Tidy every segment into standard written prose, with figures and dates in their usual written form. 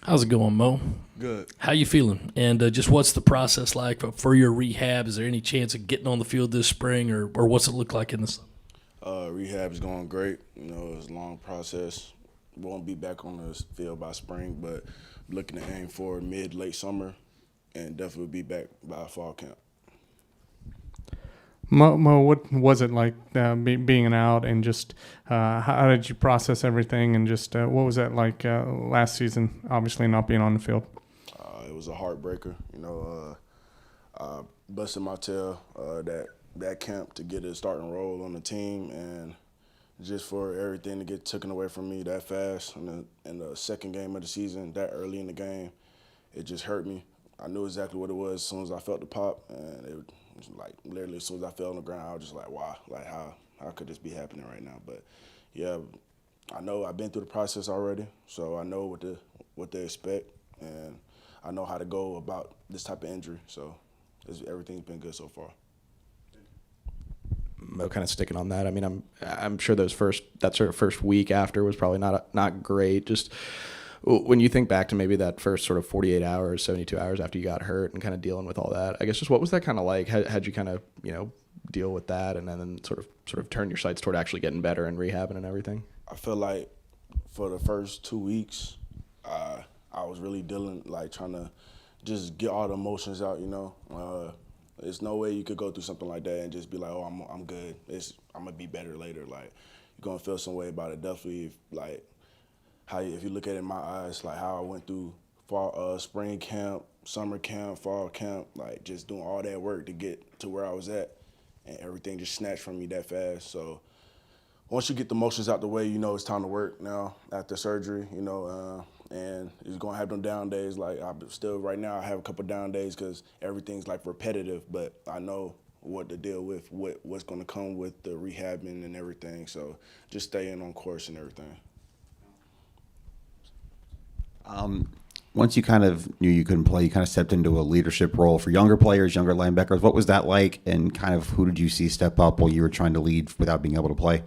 How's it going, Mo? Good. How you feeling? And just what's the process like for your rehab? Is there any chance of getting on the field this spring, or what's it look like in the summer? Rehab is going great. You know, it's a long process. Won't be back on the field by spring, but looking to aim for late summer, and definitely be back by fall camp. Mo, what was it like being out, and just how did you process everything, and just what was that like last season, obviously not being on the field? It was a heartbreaker. You know, busted my tail that camp to get a starting role on the team, and just for everything to get taken away from me that fast in the second game of the season, that early in the game, it just hurt me. I knew exactly what it was as soon as I felt the pop, and it was like literally as soon as I fell on the ground, I was just like, wow, like how could this be happening right now? But yeah, I know I've been through the process already, so I know what they expect, and I know how to go about this type of injury. So everything's been good so far. Mo, kind of sticking on that. I mean, I'm sure that sort of first week after was probably not great. Just when you think back to maybe that first sort of 48 hours, 72 hours after you got hurt and kind of dealing with all that, I guess just what was that kind of like? How'd you kind of, deal with that, and then sort of turn your sights toward actually getting better and rehabbing and everything? I feel like for the first 2 weeks, I was really dealing, like trying to just get all the emotions out, There's no way you could go through something like that and just be like, oh, I'm good. I'm gonna be better later. Like, you're gonna feel some way about it. Definitely, if you look at it in my eyes, like how I went through fall, spring camp, summer camp, fall camp, like just doing all that work to get to where I was at, and everything just snatched from me that fast. So once you get the emotions out the way, it's time to work now after surgery, and you're gonna have them down days. Like right now, I have a couple down days because everything's like repetitive, but I know what to deal with, what's gonna come with the rehabbing and everything. So just staying on course and everything. Once you kind of knew you couldn't play, you kind of stepped into a leadership role for younger players, younger linebackers. What was that like, and kind of who did you see step up while you were trying to lead without being able to play?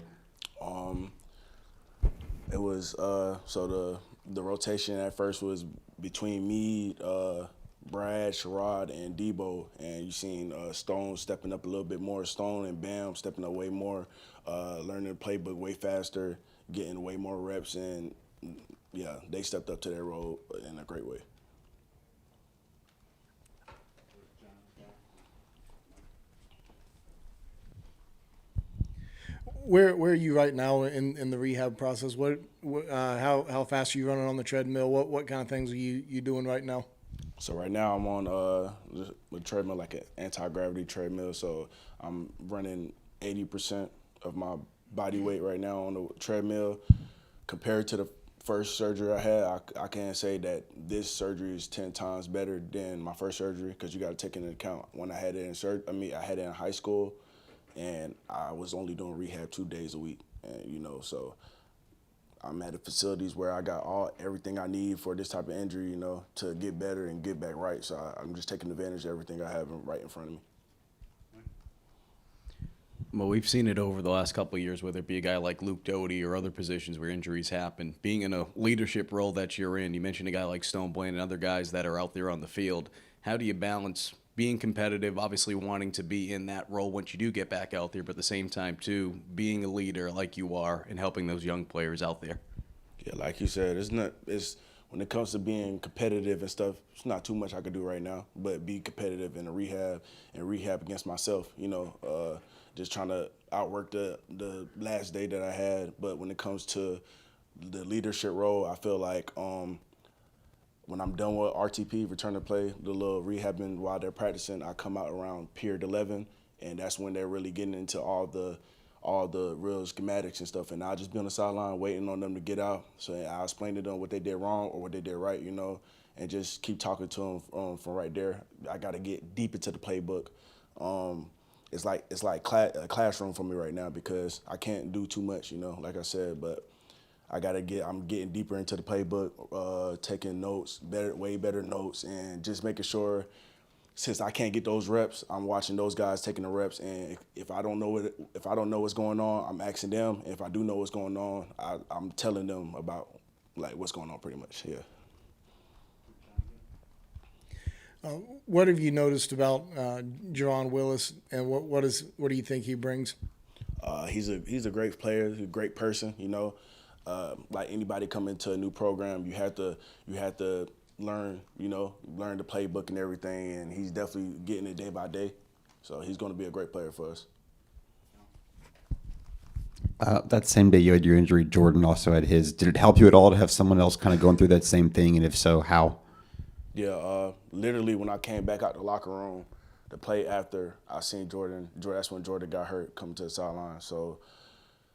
It was so the rotation at first was between me, Brad, Sherrod, and Debo, and you seen Stone stepping up a little bit more. Stone and Bam stepping up way more, learning the playbook way faster, getting way more reps, and yeah, they stepped up to their role in a great way. Where are you right now in the rehab process? How fast are you running on the treadmill? What kind of things are you doing right now? So right now I'm on a treadmill, like an anti-gravity treadmill. So I'm running 80% of my body weight right now on the treadmill. Compared to the first surgery I had, I can't say that this surgery is 10 times better than my first surgery, because you got to take into account when I had it I had it in high school, and I was only doing rehab 2 days a week, and so I'm at the facilities where I got everything I need for this type of injury, to get better and get back right. So I'm just taking advantage of everything I have right in front of me. Well, we've seen it over the last couple of years, whether it be a guy like Luke Doty or other positions where injuries happen. Being in a leadership role that you're in, you mentioned a guy like Stone Blaine and other guys that are out there on the field. How do you balance being competitive, obviously wanting to be in that role once you do get back out there, but at the same time, too, being a leader like you are and helping those young players out there? Yeah, like you said, it's when it comes to being competitive and stuff, it's not too much I could do right now, but be competitive in the rehab and rehab against myself, just trying to outwork the last day that I had. But when it comes to the leadership role, I feel like when I'm done with RTP, return to play, the little rehabbing while they're practicing, I come out around period 11, and that's when they're really getting into all the real schematics and stuff. And I'll just be on the sideline waiting on them to get out. So I'll explain to them what they did wrong or what they did right, and just keep talking to them from right there. I got to get deep into the playbook. It's like a classroom for me right now, because I can't do too much, like I said, but I'm getting deeper into the playbook, taking notes, way better notes, and just making sure, since I can't get those reps, I'm watching those guys taking the reps, and if I don't know what's going on, I'm asking them. If I do know what's going on, I'm telling them about like what's going on, pretty much. Yeah. What have you noticed about Jerron Willis, and what do you think he brings? He's a great player. He's a great person. You know, like anybody coming to a new program, you have to learn. You know, learn the playbook and everything. And he's definitely getting it day by day. So he's going to be a great player for us. That same day you had your injury, Jordan also had his. Did it help you at all to have someone else kind of going through that same thing? And if so, how? Yeah, literally when I came back out the locker room, the play after I seen Jordan, that's when Jordan got hurt coming to the sideline. So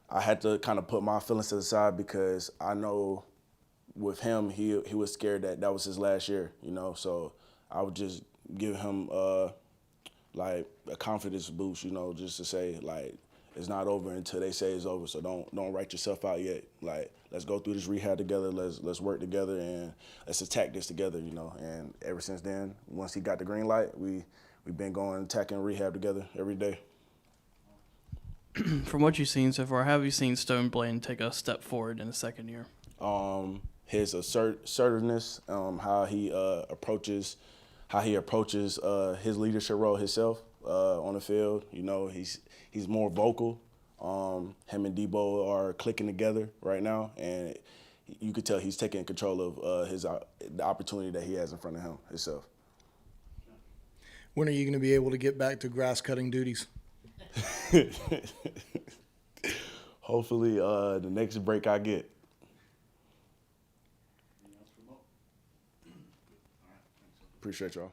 I had to kind of put my feelings to the side because I know with him, he was scared that was his last year, you know. So I would just give him like a confidence boost, you know, just to say like it's not over until they say it's over. So don't write yourself out yet. Like let's go through this rehab together. Let's work together and let's attack this together, you know. And ever since then, once he got the green light, we've been going attacking rehab together every day. From what you've seen so far, how have you seen Stone Bland take a step forward in the second year? His assertiveness, how he approaches his leadership role himself on the field. You know, he's more vocal. Him and Debo are clicking together right now, and you could tell he's taking control of the opportunity that he has in front of him himself. When are you going to be able to get back to grass cutting duties? Hopefully, the next break I get. Appreciate y'all.